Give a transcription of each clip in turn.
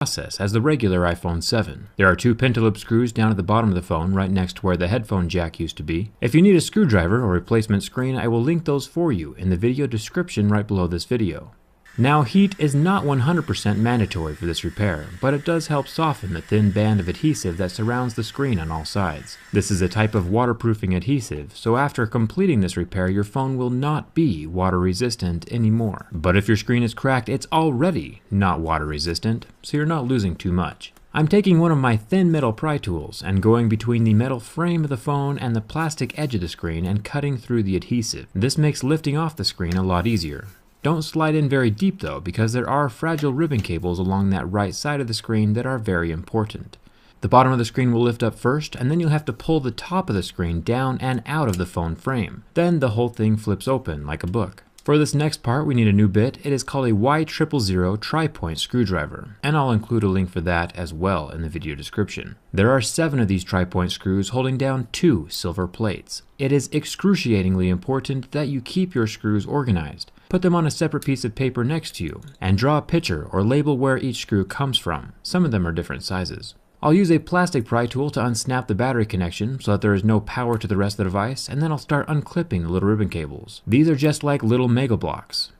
process as the regular iPhone 7. There are 2 pentaloop screws down at the bottom of the phone right next to where the headphone jack used to be. If you need a screwdriver or replacement screen, I will link those for you in the video description right below this video. Now, heat is not 100% mandatory for this repair, but it does help soften the thin band of adhesive that surrounds the screen on all sides. This is a type of waterproofing adhesive, so after completing this repair, your phone will not be water resistant anymore. But if your screen is cracked, it's already not water resistant, so you're not losing too much. I'm taking one of my thin metal pry tools and going between the metal frame of the phone and the plastic edge of the screen and cutting through the adhesive. This makes lifting off the screen a lot easier. Don't slide in very deep though, because there are fragile ribbon cables along that right side of the screen that are very important. The bottom of the screen will lift up first, and then you'll have to pull the top of the screen down and out of the phone frame. Then the whole thing flips open like a book. For this next part, we need a new bit. It is called a Y000 tri-point screwdriver, and I'll include a link for that as well in the video description. There are 7 of these tri-point screws holding down 2 silver plates. It is excruciatingly important that you keep your screws organized. Put them on a separate piece of paper next to you, and draw a picture or label where each screw comes from. Some of them are different sizes. I'll use a plastic pry tool to unsnap the battery connection so that there is no power to the rest of the device, and then I'll start unclipping the little ribbon cables. These are just like little mega blocks.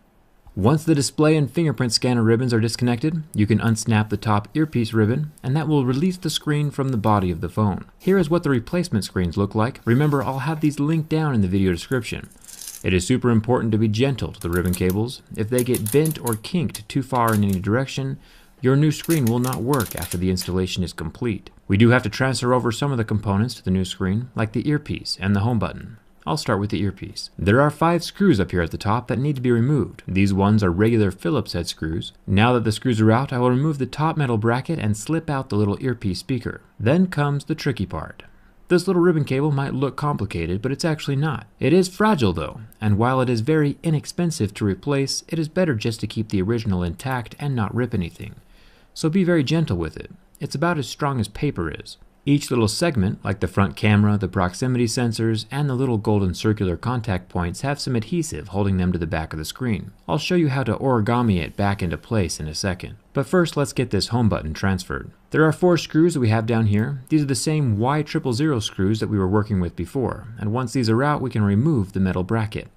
Once the display and fingerprint scanner ribbons are disconnected, you can unsnap the top earpiece ribbon, and that will release the screen from the body of the phone. Here is what the replacement screens look like. Remember, I'll have these linked down in the video description. It is super important to be gentle to the ribbon cables. If they get bent or kinked too far in any direction, your new screen will not work after the installation is complete. We do have to transfer over some of the components to the new screen, like the earpiece and the home button. I'll start with the earpiece. There are 5 screws up here at the top that need to be removed. These ones are regular Phillips head screws. Now that the screws are out, I will remove the top metal bracket and slip out the little earpiece speaker. Then comes the tricky part. This little ribbon cable might look complicated, but it's actually not. It is fragile though, and while it is very inexpensive to replace, it is better just to keep the original intact and not rip anything. So be very gentle with it. It's about as strong as paper is. Each little segment, like the front camera, the proximity sensors, and the little golden circular contact points, have some adhesive holding them to the back of the screen. I'll show you how to origami it back into place in a second. But first, let's get this home button transferred. There are 4 screws that we have down here. These are the same Y000 screws that we were working with before, and once these are out, we can remove the metal bracket.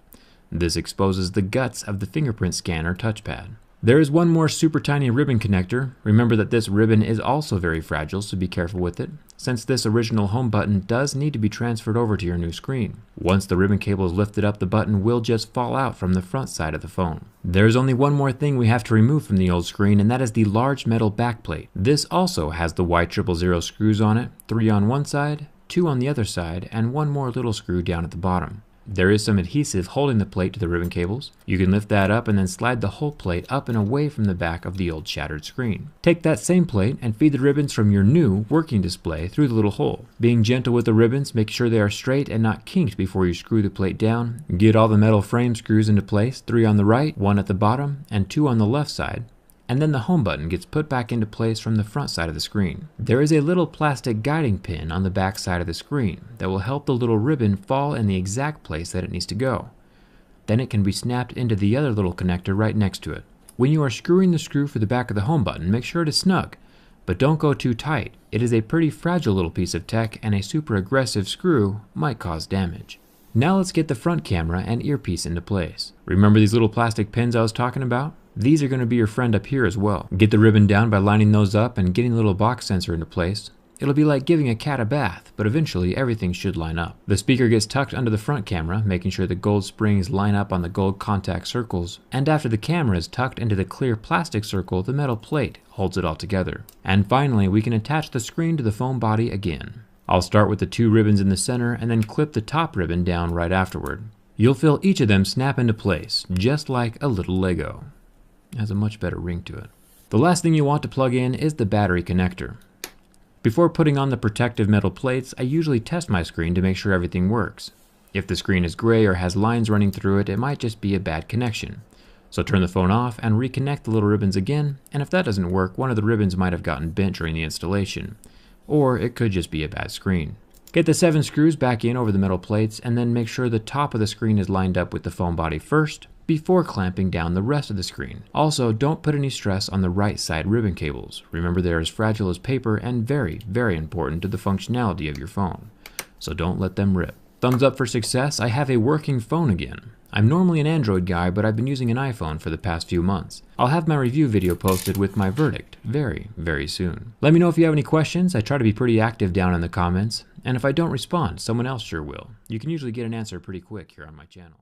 This exposes the guts of the fingerprint scanner touchpad. There is one more super tiny ribbon connector. Remember that this ribbon is also very fragile, so be careful with it, since this original home button does need to be transferred over to your new screen. Once the ribbon cable is lifted up, the button will just fall out from the front side of the phone. There's only one more thing we have to remove from the old screen, and that is the large metal backplate. This also has the Y000 screws on it, 3 on one side, 2 on the other side, and one more little screw down at the bottom. There is some adhesive holding the plate to the ribbon cables. You can lift that up and then slide the whole plate up and away from the back of the old shattered screen. Take that same plate and feed the ribbons from your new working display through the little hole. Being gentle with the ribbons, make sure they are straight and not kinked before you screw the plate down. Get all the metal frame screws into place, 3 on the right, 1 at the bottom, and 2 on the left side. And then the home button gets put back into place from the front side of the screen. There is a little plastic guiding pin on the back side of the screen that will help the little ribbon fall in the exact place that it needs to go. Then it can be snapped into the other little connector right next to it. When you are screwing the screw for the back of the home button, make sure it is snug, but don't go too tight. It is a pretty fragile little piece of tech, and a super aggressive screw might cause damage. Now let's get the front camera and earpiece into place. Remember these little plastic pins I was talking about? These are going to be your friend up here as well. Get the ribbon down by lining those up and getting the little box sensor into place. It'll be like giving a cat a bath, but eventually everything should line up. The speaker gets tucked under the front camera, making sure the gold springs line up on the gold contact circles, and after the camera is tucked into the clear plastic circle, the metal plate holds it all together. And finally, we can attach the screen to the phone body again. I'll start with the 2 ribbons in the center and then clip the top ribbon down right afterward. You'll feel each of them snap into place, just like a little Lego. It has a much better ring to it. The last thing you want to plug in is the battery connector. Before putting on the protective metal plates, I usually test my screen to make sure everything works. If the screen is gray or has lines running through it, it might just be a bad connection. So turn the phone off and reconnect the little ribbons again, and if that doesn't work, one of the ribbons might have gotten bent during the installation. Or it could just be a bad screen. Get the 7 screws back in over the metal plates, and then make sure the top of the screen is lined up with the phone body first, before clamping down the rest of the screen. Also, don't put any stress on the right side ribbon cables. Remember, they are as fragile as paper and very, very important to the functionality of your phone. So don't let them rip. Thumbs up for success, I have a working phone again. I'm normally an Android guy, but I've been using an iPhone for the past few months. I'll have my review video posted with my verdict very, very soon. Let me know if you have any questions. I try to be pretty active down in the comments, and if I don't respond, someone else sure will. You can usually get an answer pretty quick here on my channel.